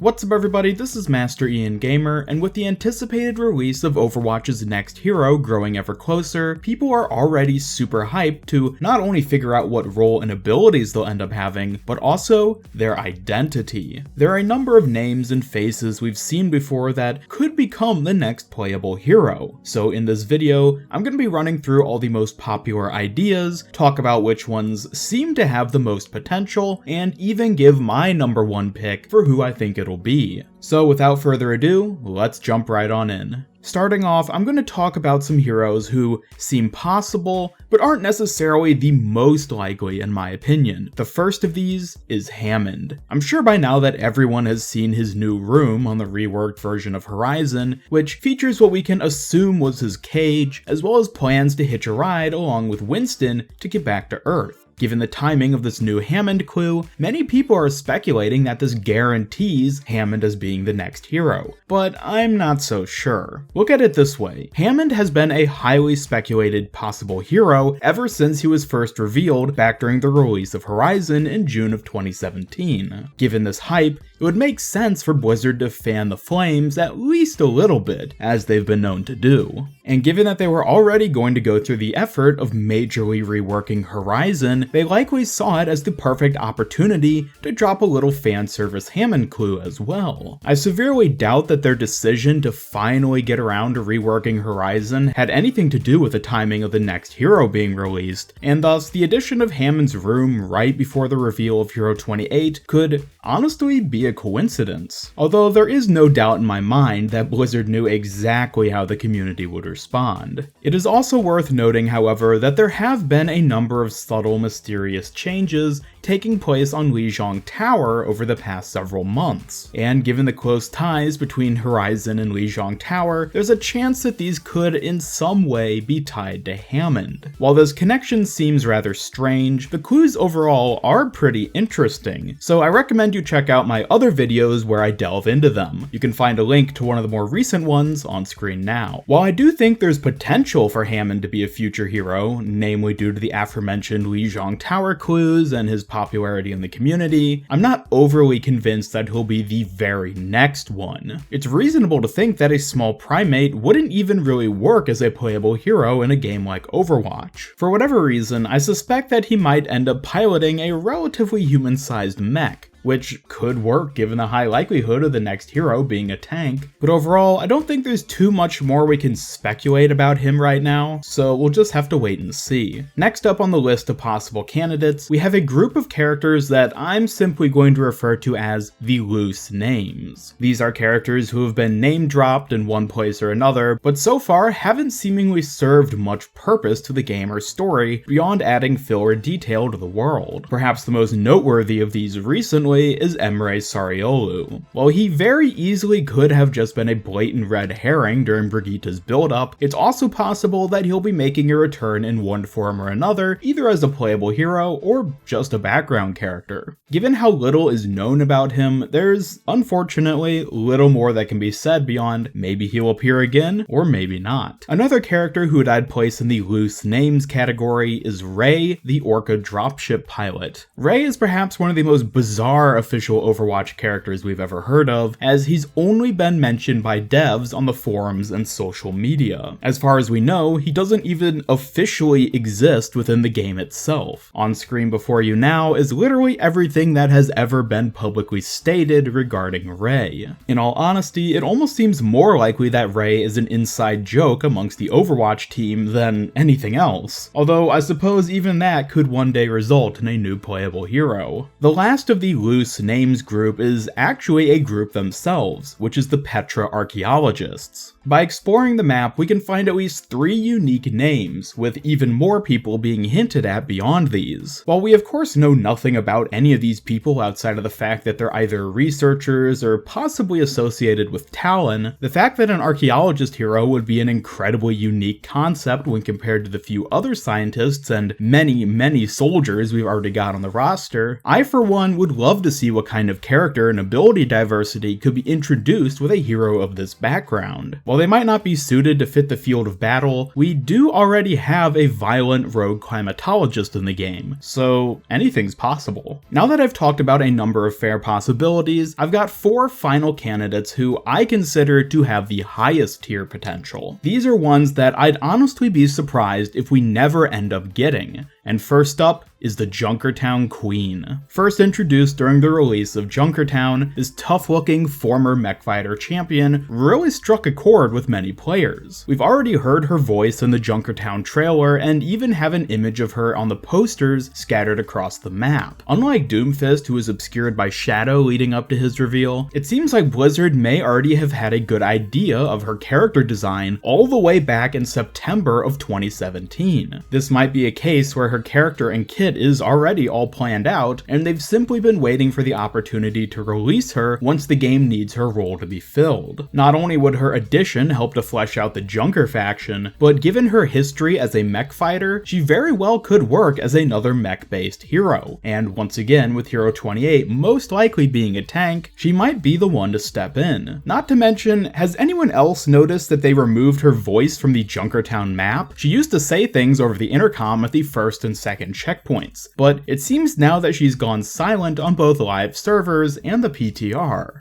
What's up everybody, this is Master Ian Gamer, and with the anticipated release of Overwatch's next hero growing ever closer, people are already super hyped to not only figure out what role and abilities they'll end up having, but also their identity. There are a number of names and faces we've seen before that could become the next playable hero. So in this video, I'm going to be running through all the most popular ideas, talk about which ones seem to have the most potential, and even give my number one pick for who I think it'll be. So without further ado, let's jump right on in. Starting off, I'm going to talk about some heroes who seem possible, but aren't necessarily the most likely in my opinion. The first of these is Hammond. I'm sure by now that everyone has seen his new room on the reworked version of Horizon, which features what we can assume was his cage, as well as plans to hitch a ride along with Winston to get back to Earth. Given the timing of this new Hammond clue, many people are speculating that this guarantees Hammond as being the next hero, but I'm not so sure. Look at it this way, Hammond has been a highly speculated possible hero ever since he was first revealed back during the release of Horizon in June of 2017. Given this hype, it would make sense for Blizzard to fan the flames at least a little bit, as they've been known to do. And given that they were already going to go through the effort of majorly reworking Horizon, they likely saw it as the perfect opportunity to drop a little fan service Hammond clue as well. I severely doubt that their decision to finally get around to reworking Horizon had anything to do with the timing of the next hero being released, and thus the addition of Hammond's room right before the reveal of Hero 28 could honestly be a coincidence. Although there is no doubt in my mind that Blizzard knew exactly how the community would respond. It is also worth noting, however, that there have been a number of subtle, mysterious changes taking place on Liao Tower over the past several months. And given the close ties between Horizon and Liao Tower, there's a chance that these could in some way be tied to Hammond. While this connection seems rather strange, the clues overall are pretty interesting, so I recommend you check out my other videos where I delve into them. You can find a link to one of the more recent ones on screen now. While I do think there's potential for Hammond to be a future hero, namely due to the aforementioned Liao Tower clues and his popularity in the community, I'm not overly convinced that he'll be the very next one. It's reasonable to think that a small primate wouldn't even really work as a playable hero in a game like Overwatch. For whatever reason, I suspect that he might end up piloting a relatively human-sized mech, which could work given the high likelihood of the next hero being a tank. But overall, I don't think there's too much more we can speculate about him right now, so we'll just have to wait and see. Next up on the list of possible candidates, we have a group of characters that I'm simply going to refer to as the loose names. These are characters who have been name dropped in one place or another, but so far haven't seemingly served much purpose to the game or story beyond adding filler detail to the world. Perhaps the most noteworthy of these recently is Emre Sariolu. While he very easily could have just been a blatant red herring during Brigitte's build-up, it's also possible that he'll be making a return in one form or another, either as a playable hero or just a background character. Given how little is known about him, there's unfortunately little more that can be said beyond maybe he'll appear again or maybe not. Another character who I'd place in the loose names category is Ray, the Orca dropship pilot. Ray is perhaps one of the most bizarre official Overwatch characters we've ever heard of, as he's only been mentioned by devs on the forums and social media. As far as we know, he doesn't even officially exist within the game itself. On screen before you now is literally everything that has ever been publicly stated regarding Ray. In all honesty, it almost seems more likely that Ray is an inside joke amongst the Overwatch team than anything else, although I suppose even that could one day result in a new playable hero. The last of the loose names group is actually a group themselves, which is the Petra Archaeologists. By exploring the map, we can find at least 3 unique names, with even more people being hinted at beyond these. While we of course know nothing about any of these people outside of the fact that they're either researchers or possibly associated with Talon, the fact that an archaeologist hero would be an incredibly unique concept when compared to the few other scientists and many soldiers we've already got on the roster, I for one would love love to see what kind of character and ability diversity could be introduced with a hero of this background. While they might not be suited to fit the field of battle, we do already have a violent rogue climatologist in the game, so anything's possible. Now that I've talked about a number of fair possibilities, I've got 4 final candidates who I consider to have the highest tier potential. These are ones that I'd honestly be surprised if we never end up getting. And first up is the Junkertown Queen. First introduced during the release of Junkertown, this tough-looking former mech fighter champion really struck a chord with many players. We've already heard her voice in the Junkertown trailer and even have an image of her on the posters scattered across the map. Unlike Doomfist, who was obscured by shadow leading up to his reveal, it seems like Blizzard may already have had a good idea of her character design all the way back in September of 2017. This might be a case where her character and kit is already all planned out, and they've simply been waiting for the opportunity to release her once the game needs her role to be filled. Not only would her addition help to flesh out the Junker faction, but given her history as a mech fighter, she very well could work as another mech-based hero. And once again, with Hero 28 most likely being a tank, she might be the one to step in. Not to mention, has anyone else noticed that they removed her voice from the Junkertown map? She used to say things over the intercom at the first and second checkpoints, but it seems now that she's gone silent on both live servers and the PTR.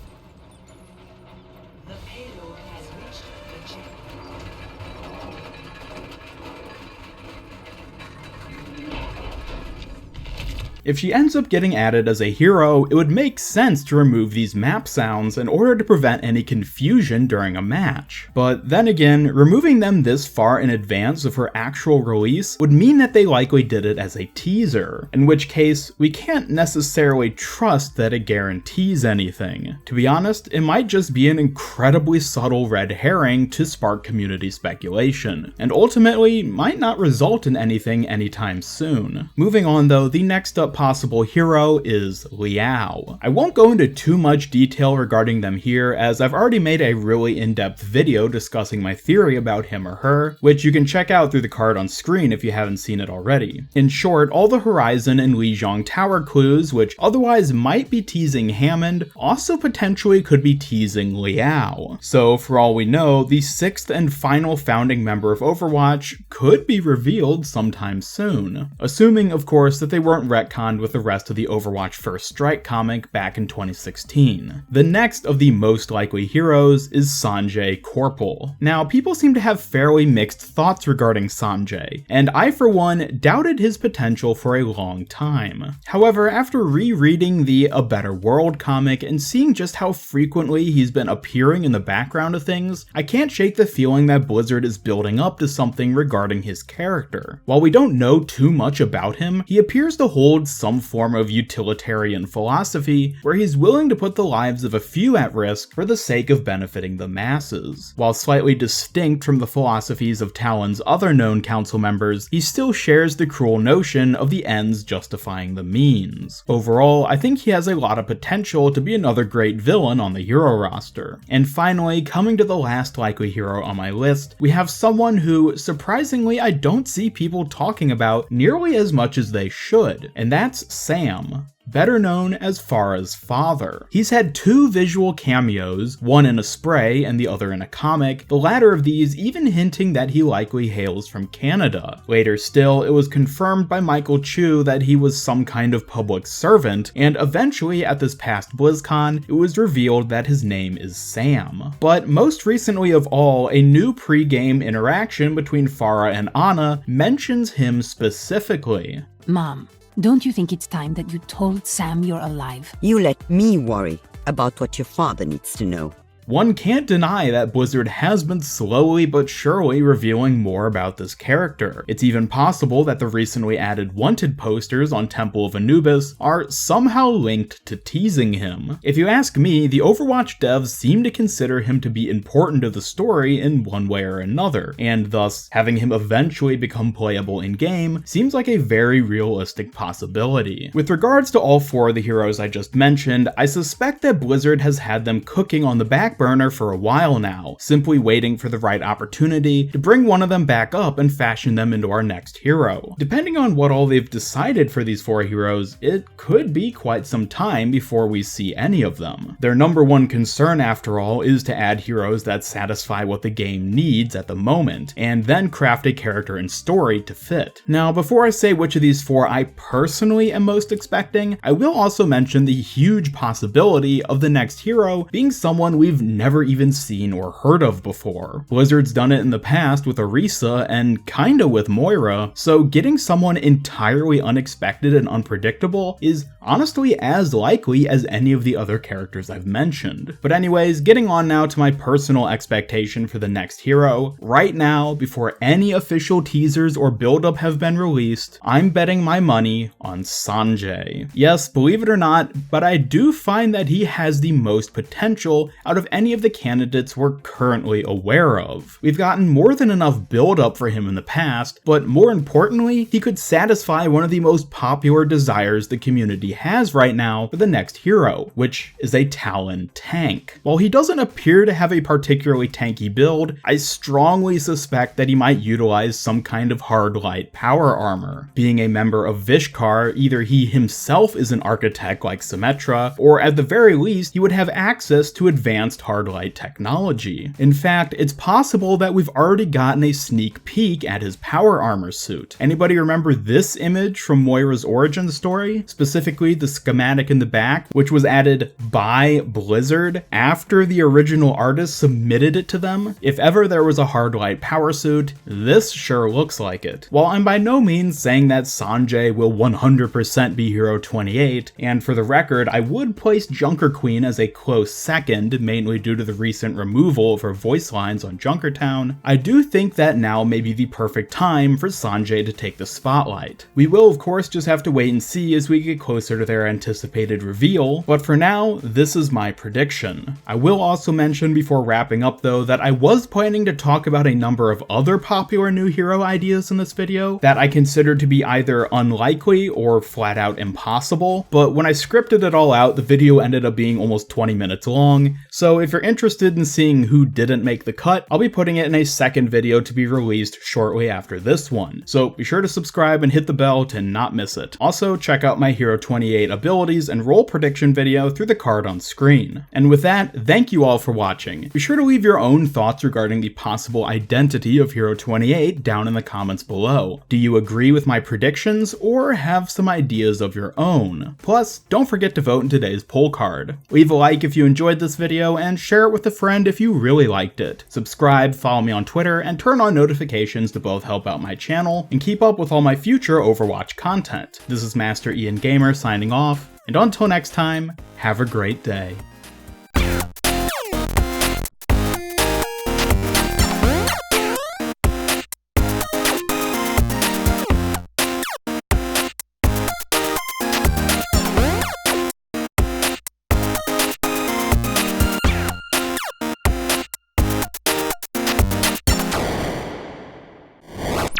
If she ends up getting added as a hero, it would make sense to remove these map sounds in order to prevent any confusion during a match. But then again, removing them this far in advance of her actual release would mean that they likely did it as a teaser, in which case we can't necessarily trust that it guarantees anything. To be honest, it might just be an incredibly subtle red herring to spark community speculation, and ultimately might not result in anything anytime soon. Moving on though, the next up possible hero is Liao. I won't go into too much detail regarding them here, as I've already made a really in-depth video discussing my theory about him or her, which you can check out through the card on screen if you haven't seen it already. In short, all the Horizon and Lijiang Tower clues, which otherwise might be teasing Hammond, also potentially could be teasing Liao. So for all we know, the 6th and final founding member of Overwatch could be revealed sometime soon. Assuming, of course, that they weren't retconned with the rest of the Overwatch First Strike comic back in 2016. The next of the most likely heroes is Sanjay Korpal. Now, people seem to have fairly mixed thoughts regarding Sanjay, and I for one doubted his potential for a long time. However, after rereading the A Better World comic and seeing just how frequently he's been appearing in the background of things, I can't shake the feeling that Blizzard is building up to something regarding his character. While we don't know too much about him, he appears to hold some form of utilitarian philosophy where he's willing to put the lives of a few at risk for the sake of benefiting the masses. While slightly distinct from the philosophies of Talon's other known council members, he still shares the cruel notion of the ends justifying the means. Overall, I think he has a lot of potential to be another great villain on the hero roster. And finally, coming to the last likely hero on my list, we have someone who, surprisingly, I don't see people talking about nearly as much as they should, and that's Sam, better known as Pharah's father. He's had 2 visual cameos, one in a spray and the other in a comic, the latter of these even hinting that he likely hails from Canada. Later still, it was confirmed by Michael Chu that he was some kind of public servant, and eventually at this past BlizzCon, it was revealed that his name is Sam. But most recently of all, a new pre-game interaction between Pharah and Ana mentions him specifically. Mom, don't you think it's time that you told Sam you're alive? You let me worry about what your father needs to know. One can't deny that Blizzard has been slowly but surely revealing more about this character. It's even possible that the recently added Wanted posters on Temple of Anubis are somehow linked to teasing him. If you ask me, the Overwatch devs seem to consider him to be important to the story in one way or another, and thus having him eventually become playable in-game seems like a very realistic possibility. With regards to all 4 of the heroes I just mentioned, I suspect that Blizzard has had them cooking on the back back burner for a while now, simply waiting for the right opportunity to bring one of them back up and fashion them into our next hero. Depending on what all they've decided for these 4 heroes, it could be quite some time before we see any of them. Their number one concern, after all, is to add heroes that satisfy what the game needs at the moment, and then craft a character and story to fit. Now, before I say which of these 4 I personally am most expecting, I will also mention the huge possibility of the next hero being someone we've never even seen or heard of before. Blizzard's done it in the past with Orisa and kinda with Moira, so getting someone entirely unexpected and unpredictable is honestly as likely as any of the other characters I've mentioned. But anyways, getting on now to my personal expectation for the next hero. Right now, before any official teasers or build-up have been released, I'm betting my money on Sanjay. Yes, believe it or not, but I do find that he has the most potential out of any of the candidates we're currently aware of. We've gotten more than enough build-up for him in the past, but more importantly, he could satisfy one of the most popular desires the community has right now for the next hero, which is a Talon tank. While he doesn't appear to have a particularly tanky build, I strongly suspect that he might utilize some kind of hard light power armor. Being a member of Vishkar, either he himself is an architect like Symmetra, or at the very least, he would have access to advanced hard light technology. In fact, it's possible that we've already gotten a sneak peek at his power armor suit. Anybody remember this image from Moira's origin story? Specifically the schematic in the back, which was added by Blizzard after the original artist submitted it to them? If ever there was a hard light power suit, this sure looks like it. While I'm by no means saying that Sanjay will 100% be Hero 28, and for the record, I would place Junker Queen as a close second, mainly due to the recent removal of her voice lines on Junkertown, I do think that now may be the perfect time for Sanjay to take the spotlight. We will of course just have to wait and see as we get closer to their anticipated reveal, but for now, this is my prediction. I will also mention before wrapping up though that I was planning to talk about a number of other popular new hero ideas in this video that I considered to be either unlikely or flat out impossible, but when I scripted it all out, the video ended up being almost 20 minutes long, so if you're interested in seeing who didn't make the cut, I'll be putting it in a second video to be released shortly after this one, so be sure to subscribe and hit the bell to not miss it. Also, check out my Hero 28 abilities and role prediction video through the card on screen. And with that, thank you all for watching. Be sure to leave your own thoughts regarding the possible identity of Hero 28 down in the comments below. Do you agree with my predictions or have some ideas of your own? Plus, don't forget to vote in today's poll card. Leave a like if you enjoyed this video and share it with a friend if you really liked it. Subscribe, follow me on Twitter, and turn on notifications to both help out my channel and keep up with all my future Overwatch content. This is Master Ian Gamer signing off, and until next time, have a great day.